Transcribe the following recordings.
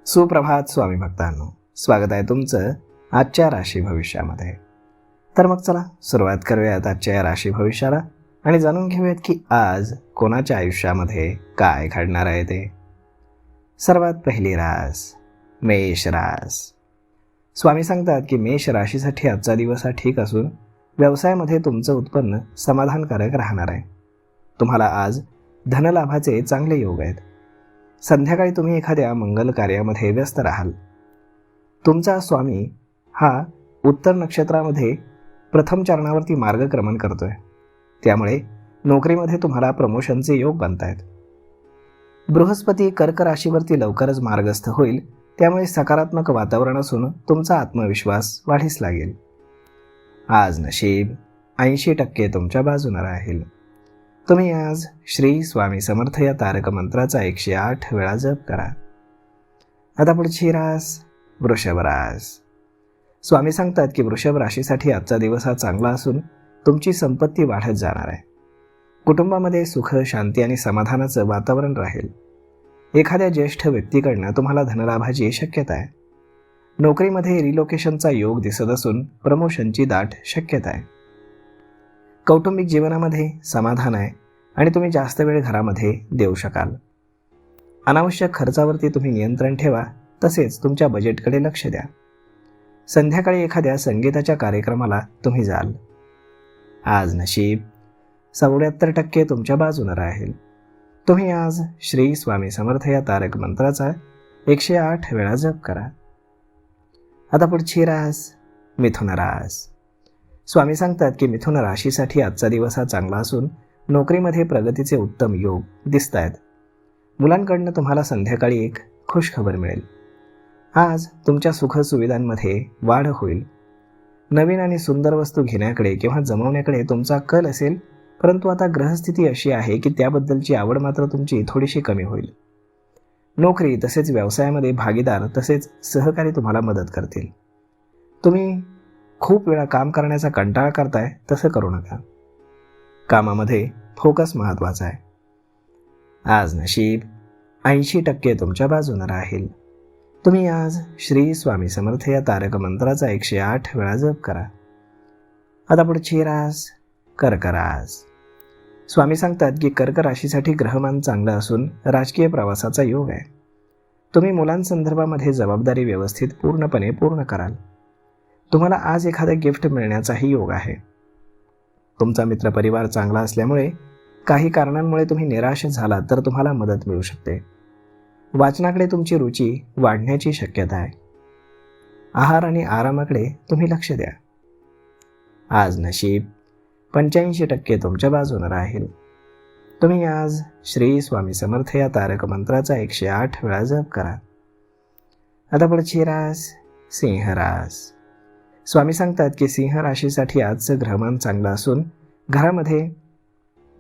सुप्रभात स्वामी भक्तांनो, स्वागत आहे तुमचं आजच्या राशी भविष्यामध्ये. तर मग चला सुरुवात करूयात आजच्या या राशी भविष्याला आणि जाणून घेऊयात की आज कोणाच्या आयुष्यामध्ये काय घडणार आहे ते. सर्वात पहिली रास मेष रास. स्वामी सांगतात की मेष राशीसाठी आजचा दिवस हा ठीक असून व्यवसायामध्ये तुमचं उत्पन्न समाधानकारक राहणार आहे. तुम्हाला आज धनलाभाचे चांगले योग आहेत. संध्याकाळी तुम्ही एखाद्या मंगल कार्यामध्ये व्यस्त राहाल. तुमचा स्वामी हा उत्तर नक्षत्रामध्ये प्रथम चरणावरती मार्गक्रमण करतोय, त्यामुळे नोकरीमध्ये तुम्हाला प्रमोशनचे योग बनत आहेत. बृहस्पती कर्क राशीवरती लवकरच मार्गस्थ होईल, त्यामुळे सकारात्मक वातावरण असून तुमचा आत्मविश्वास वाढीस लागेल. आज नशीब 80% तुमच्या बाजूने राहील. तुम्ही आज श्री स्वामी समर्थ या तारक मंत्राचा 108 वेळा जप करा. आता पुढची रास वृषभ रास. स्वामी सांगतात की वृषभ राशीसाठी आजचा दिवस हा चांगला असून तुमची संपत्ती वाढत जाणार आहे. कुटुंबामध्ये सुख, शांती आणि समाधानाचं वातावरण राहील. एखाद्या ज्येष्ठ व्यक्तीकडनं तुम्हाला धनलाभाची शक्यता आहे. नोकरीमध्ये रिलोकेशनचा योग दिसत असून प्रमोशनची दाट शक्यता आहे. कौटुंबिक जीवनामध्ये समाधान आहे आणि तुम्ही जास्त वेळ घरामध्ये देऊ शकाल. अनावश्यक खर्चावरती तुम्ही नियंत्रण ठेवा, तसेच तुमच्या बजेटकडे लक्ष द्या. संध्याकाळी एखाद्या संगीताच्या कार्यक्रमाला तुम्ही जाल. आज नशीब 74% तुमच्या बाजूने राहील. तुम्ही आज श्री स्वामी समर्थ या तारक मंत्राचा 108 वेळा जप करा. आता पुढची रास मिथुन रास. स्वामी सांगतात की मिथुन राशीसाठी आजचा दिवस हा चांगला असून नोकरीमध्ये प्रगतीचे उत्तम योग दिसत आहेत. मुलांकडनं तुम्हाला संध्याकाळी एक खुशखबर मिळेल. आज तुमच्या सुखसुविधांमध्ये वाढ होईल. नवीन आणि सुंदर वस्तू घेण्याकडे किंवा जमवण्याकडे तुमचा कल असेल, परंतु आता ग्रहस्थिती अशी आहे की त्याबद्दलची आवड मात्र तुमची थोडीशी कमी होईल. नोकरी तसेच व्यवसायामध्ये भागीदार तसेच सहकारी तुम्हाला मदत करतील. तुम्ही खूप वेळा काम करण्याचा कंटाळा करताय, तसं करू नका. कामामध्ये फोकस महत्त्वाचा आहे. आज नशीब 80% तुमच्या बाजूने राहील. तुम्ही आज श्री स्वामी समर्थ या तारक मंत्राचा 108 वेळा जप करा. आता पुढची रास कर्क रास. स्वामी सांगतात की कर्क राशीसाठी ग्रहमान चांगलं असून राजकीय प्रवासाचा योग आहे. तुम्ही मुलांसंदर्भामध्ये जबाबदारी व्यवस्थित पूर्णपणे पूर्ण कराल. तुम्हाला आज एखादं गिफ्ट मिळण्याचाही योग आहे. तुमचा मित्रपरिवार चांगला असल्यामुळे काही कारणांमुळे तुम्ही निराश झाला तर तुम्हाला मदत मिळू शकते. वाचनाकडे तुमची रुची वाढण्याची शक्यता आहे. आहार आणि आरामाकडे तुम्ही लक्ष द्या. आज नशीब 85% तुमच्या बाजूने राहील. तुम्ही आज श्री स्वामी समर्थ या तारक मंत्राचा 108 वेळा जप करा. आता पुढची रास सिंह रास. स्वामी सांगतात की सिंह राशीसाठी आजचं ग्रहमान चांगलं असून घरामध्ये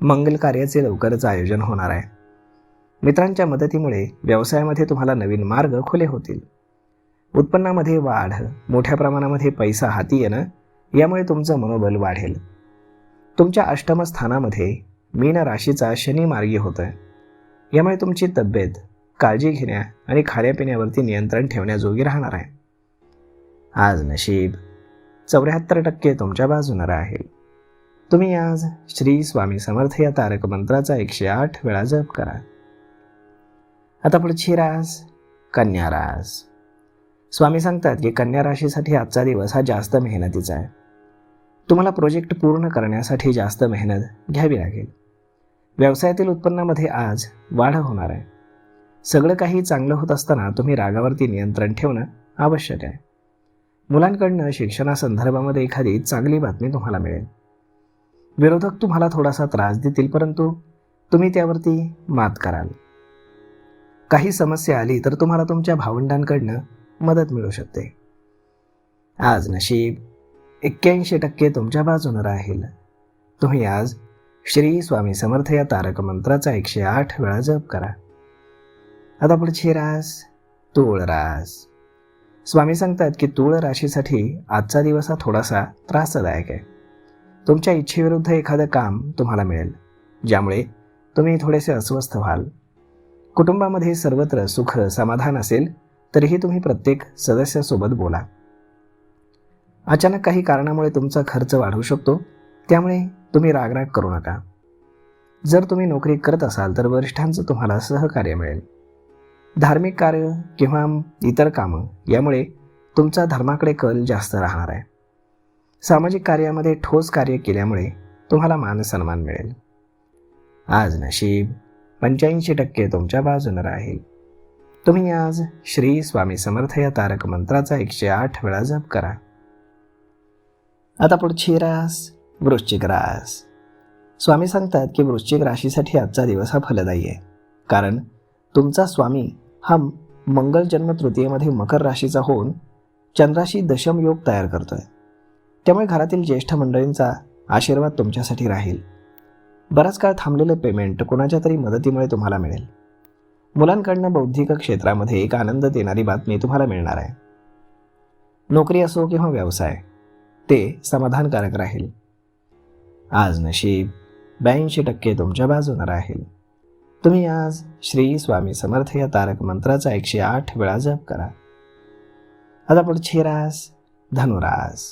मंगल कार्याचे लवकरच आयोजन होणार आहे. मित्रांच्या मदतीमुळे व्यवसायामध्ये तुम्हाला नवीन मार्ग खुले होतील. उत्पन्नामध्ये वाढ, मोठ्या प्रमाणामध्ये पैसा हाती येणं, यामुळे तुमचं मनोबल वाढेल. तुमच्या अष्टम स्थानामध्ये मीन राशीचा शनी मार्गी होतोय, यामुळे तुमची तब्येत काळजी घेण्या आणि खाण्यापिण्यावरती नियंत्रण ठेवण्याजोगी राहणार आहे. आज नशीब 74% तुमच्या बाजूने राहील. तुम्ही आज श्री स्वामी समर्थ या तारक मंत्राचा 108 वेळा जप करा. आता पुढची रास कन्या रास. स्वामी सांगतात की कन्या राशीसाठी आजचा दिवस हा जास्त मेहनतीचा आहे. तुम्हाला प्रोजेक्ट पूर्ण करण्यासाठी जास्त मेहनत घ्यावी लागेल. व्यवसायातील उत्पन्नामध्ये आज वाढ होणार आहे. सगळं काही चांगलं होत असताना तुम्ही रागावरती नियंत्रण ठेवणं आवश्यक आहे. मुलांकडनं शिक्षणासंदर्भामध्ये एखादी चांगली बातमी तुम्हाला मिळेल. विरोधक तुम्हाला थोडासा त्रास देतील, परंतु तुम्ही त्यावरती मात कराल. काही समस्या आली तर तुम्हाला तुमच्या भावंडांकडनं मदत मिळू शकते. आज नशीब 81% तुमच्या बाजूने राहील. तुम्ही आज श्री स्वामी समर्थ या तारक मंत्राचा 108 वेळा जप करा. आता पुढची रास तूळ रास. स्वामी सांगतात की तूळ राशीसाठी आजचा दिवस हा थोडासा त्रासदायक आहे. तुमच्या इच्छेविरुद्ध एखादं काम तुम्हाला मिळेल, ज्यामुळे तुम्ही थोडेसे अस्वस्थ व्हाल. कुटुंबामध्ये सर्वत्र सुख समाधान असेल, तरीही तुम्ही प्रत्येक सदस्यासोबत बोला. अचानक काही कारणामुळे तुमचा खर्च वाढू शकतो, त्यामुळे तुम्ही रागराग करू नका. जर तुम्ही नोकरी करत असाल तर वरिष्ठांचं तुम्हाला सहकार्य मिळेल. धार्मिक कार्य किंवा इतर कामं यामुळे तुमचा धर्माकडे कल जास्त राहणार आहे. सामाजिक कार्यामध्ये ठोस कार्य केल्यामुळे तुम्हाला मानसन्मान मिळेल. आज नशीब 85% तुमच्या बाजूने राहील. तुम्ही आज श्री स्वामी समर्थ या तारक मंत्राचा 108 वेळा जप करा. आता पुढची रास वृश्चिक रास. स्वामी सांगतात की वृश्चिक राशीसाठी आजचा दिवस हा फलदायी आहे, कारण तुमचा स्वामी हा मंगल जन्म तृतीयेमध्ये मकर राशीचा होऊन चंद्राशी दशम योग तयार करतोय. त्यामुळे घरातील ज्येष्ठ मंडळींचा आशीर्वाद तुमच्यासाठी राहील. बराच काळ थांबलेलं पेमेंट कोणाच्या तरी मदतीमुळे तुम्हाला मिळेल. मुलांकडनं बौद्धिक क्षेत्रामध्ये एक आनंद देणारी बातमी तुम्हाला मिळणार आहे. नोकरी असो किंवा व्यवसाय, ते समाधानकारक राहील. आज नशीब 82% तुमच्या बाजूने राहील. तुम्ही आज श्री स्वामी समर्थ या तारक मंत्राचा 108 वेळा जप करा. आता पुढची रास धनुरास.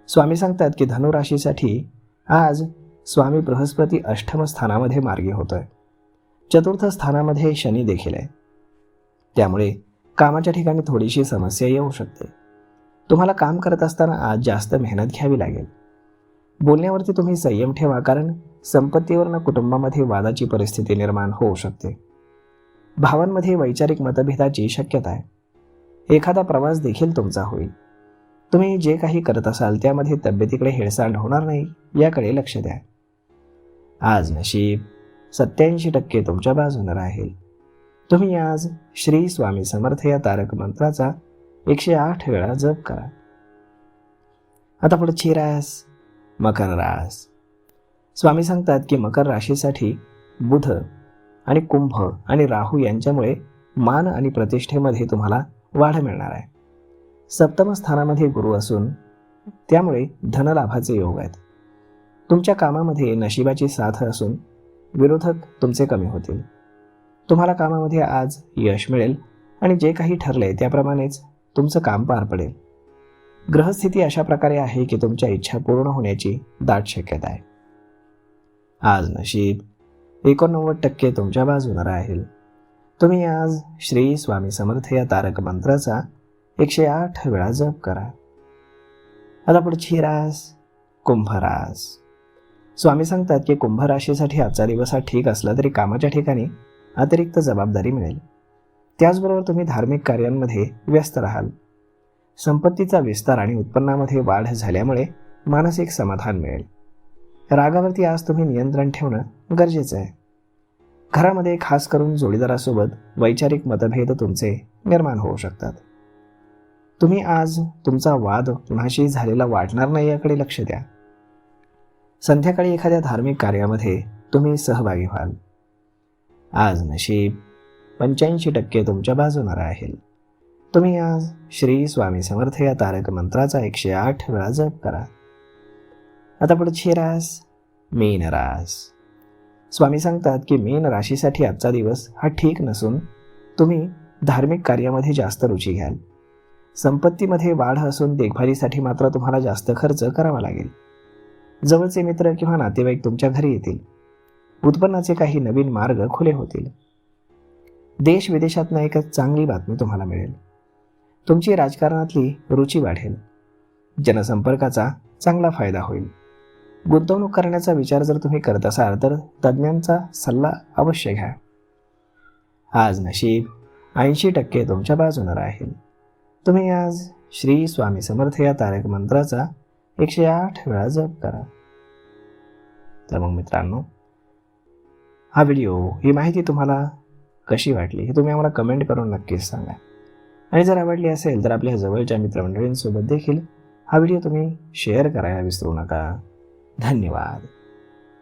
स्वामी सांगतात की धनुराशीसाठी आज स्वामी बृहस्पती अष्टम स्थानामध्ये मार्गी होतोय. चतुर्थ स्थानामध्ये शनी देखील आहे. त्यामुळे कामाच्या ठिकाणी थोडीशी समस्या येऊ शकते. तुम्हाला काम करत असताना आज जास्त मेहनत घ्यावी लागेल. बोलण्यावरती तुम्ही संयम ठेवा, कारण संपत्तीवरनं कुटुंबामध्ये वादाची परिस्थिती निर्माण होऊ शकते. भावांमध्ये वैचारिक मतभेदाची शक्यता आहे. एखादा प्रवास देखील तुमचा होईल. तुम्ही जे काही करत असाल त्यामध्ये तब्येतीकडे हेळसांड होणार नाही याकडे लक्ष द्या. आज नशीब 87% तुमच्या बाजूने राहील. तुम्ही आज श्री स्वामी समर्थ या तारक मंत्राचा 108 वेळा जप करा. आता पुढची रास मकर रास. स्वामी सांगतात की मकर राशीसाठी बुध आणि कुंभ आणि राहू यांच्यामुळे मान आणि प्रतिष्ठेमध्ये तुम्हाला वाढ मिळणार आहे. सप्तम स्थानामध्ये गुरु असून त्यामुळे धनलाभाचे योग आहेत. तुमच्या कामामध्ये नशिबाची साथ असून विरोधक तुमचे कमी होतील. तुम्हाला कामामध्ये आज यश मिळेल आणि जे काही ठरले त्याप्रमाणेच तुमचं काम पार पडेल. ग्रहस्थिती अशा प्रकारे आहे की तुमच्या इच्छा पूर्ण होण्याची दाट शक्यता आहे. आज नशीब 89% तुमच्या बाजूने राहील. तुम्ही आज श्री स्वामी समर्थ या तारक मंत्राचा 108 वेळा जप करा. आता पुढची रास कुंभ रास. स्वामी सांगतात की कुंभ राशीसाठी आजचा दिवस हा ठीक असला तरी कामाच्या ठिकाणी अतिरिक्त जबाबदारी मिळेल. त्याचबरोबर तुम्ही धार्मिक कार्यांमध्ये व्यस्त राहाल. संपत्तीचा विस्तार आणि उत्पन्नामध्ये वाढ झाल्यामुळे मानसिक समाधान मिळेल. रागावरती आज तुम्ही नियंत्रण ठेवणं गरजेचं आहे. घरामध्ये खास करून जोडीदारासोबत वैचारिक मतभेद तुमचे निर्माण होऊ शकतात. तुम्ही आज तुमचा वाद कुणाशी झालेला वाटणार नाही याकडे लक्ष द्या. संध्याकाळी एखाद्या धार्मिक कार्यामध्ये तुम्ही सहभागी व्हाल. आज नशीब 85% तुमच्या बाजूने राहील. तुम्ही आज श्री स्वामी समर्थ या तारक मंत्राचा 108 वेळा जप करा. आता पुढची रास मीन रास. स्वामी सांगतात की मीन राशीसाठी आजचा दिवस हा ठीक नसून तुम्ही धार्मिक कार्यामध्ये जास्त रुची घ्याल. संपत्तीमध्ये वाढ असून देखभालीसाठी मात्र तुम्हाला जास्त खर्च करावा लागेल. जवळचे मित्र किंवा नातेवाईक तुमच्या घरी येतील. उत्पन्नाचे काही नवीन मार्ग खुले होतील. देश विदेशातनं एक चांगली बातमी तुम्हाला मिळेल. तुमची राजकारणातली रुची वाढेल. जनसंपर्काचा चांगला फायदा होईल. गुंतवणूक करण्याचा विचार जर तुम्ही करत असाल तर तज्ज्ञांचा सल्ला अवश्य घ्या. आज नशीब 80% तुमच्या बाजूने राहील. तुम्ही आज श्री स्वामी समर्थ या तारक मंत्राचा 108 वेळा जप करा. तर मग मित्रांनो, हा व्हिडिओ, ही माहिती तुम्हाला कशी वाटली हे तुम्ही आम्हाला कमेंट करून नक्कीच सांगा. आणि जर आवडली असेल तर आपल्या जवळच्या मित्रमंडळींसोबत देखील हा व्हिडिओ तुम्ही शेअर करायला विसरू नका. धन्यवाद.